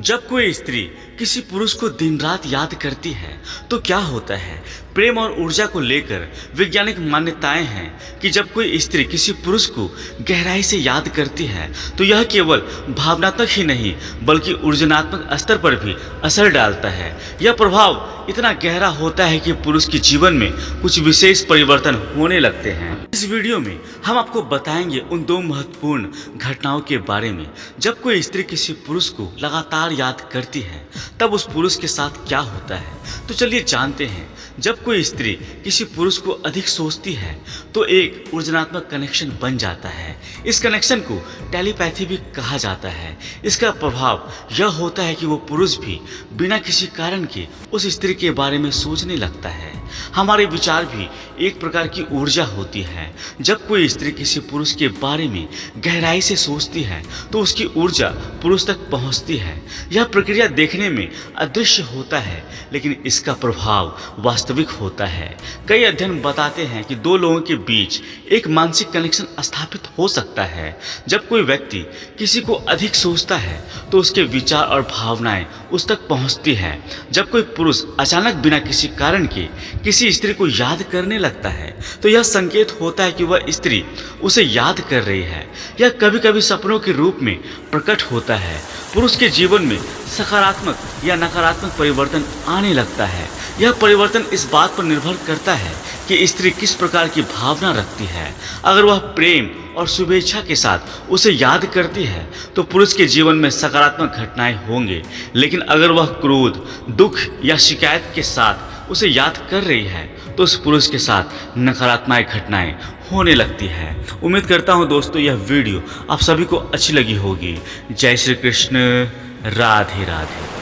जब कोई स्त्री किसी पुरुष को दिन रात याद करती है तो क्या होता है। प्रेम और ऊर्जा को लेकर वैज्ञानिक मान्यताएं हैं कि जब कोई स्त्री किसी पुरुष को गहराई से याद करती है तो यह केवल भावनात्मक ही नहीं बल्कि ऊर्जनात्मक स्तर पर भी असर डालता है। यह प्रभाव इतना गहरा होता है कि पुरुष के जीवन में कुछ विशेष परिवर्तन होने लगते हैं। इस वीडियो में हम आपको बताएंगे उन दो महत्वपूर्ण घटनाओं के बारे में। जब कोई स्त्री किसी पुरुष को लगातार याद करती है तब उस पुरुष के साथ क्या होता है, तो चलिए जानते हैं। जब कोई स्त्री किसी पुरुष को अधिक सोचती है तो एक ऊर्जनात्मक कनेक्शन बन जाता है। इस कनेक्शन को टेलीपैथी भी कहा जाता है। इसका प्रभाव यह होता है कि वो पुरुष भी बिना किसी कारण के उस स्त्री के बारे में सोचने लगता है। हमारे विचार भी एक प्रकार की ऊर्जा होती है। जब कोई स्त्री किसी पुरुष के बारे में गहराई से सोचती है तो उसकी ऊर्जा पुरुष तक पहुंचती है। यह प्रक्रिया देखने में अदृश्य होता है लेकिन इसका प्रभाव वास्तविक होता है। कई अध्ययन बताते हैं कि दो लोगों के बीच एक मानसिक कनेक्शन स्थापित हो सकता है। जब कोई व्यक्ति किसी को अधिक सोचता है तो उसके विचार और भावनाएं उस तक पहुंचती है। जब कोई पुरुष अचानक बिना किसी कारण के किसी स्त्री को याद करने लगता है तो यह संकेत होता है कि वह स्त्री उसे याद कर रही है। यह कभी कभी सपनों के रूप में प्रकट होता है। पुरुष के जीवन में सकारात्मक या नकारात्मक परिवर्तन आने लगता है। यह परिवर्तन इस बात पर निर्भर करता है कि स्त्री किस प्रकार की भावना रखती है। अगर वह प्रेम और शुभेच्छा के साथ उसे याद करती है तो पुरुष के जीवन में सकारात्मक घटनाएं होंगे, लेकिन अगर वह क्रोध, दुख या शिकायत के साथ उसे याद कर रही है तो उस पुरुष के साथ नकारात्मक घटनाएं होने लगती है। उम्मीद करता हूं दोस्तों यह वीडियो आप सभी को अच्छी लगी होगी। जय श्री कृष्ण, राधे राधे।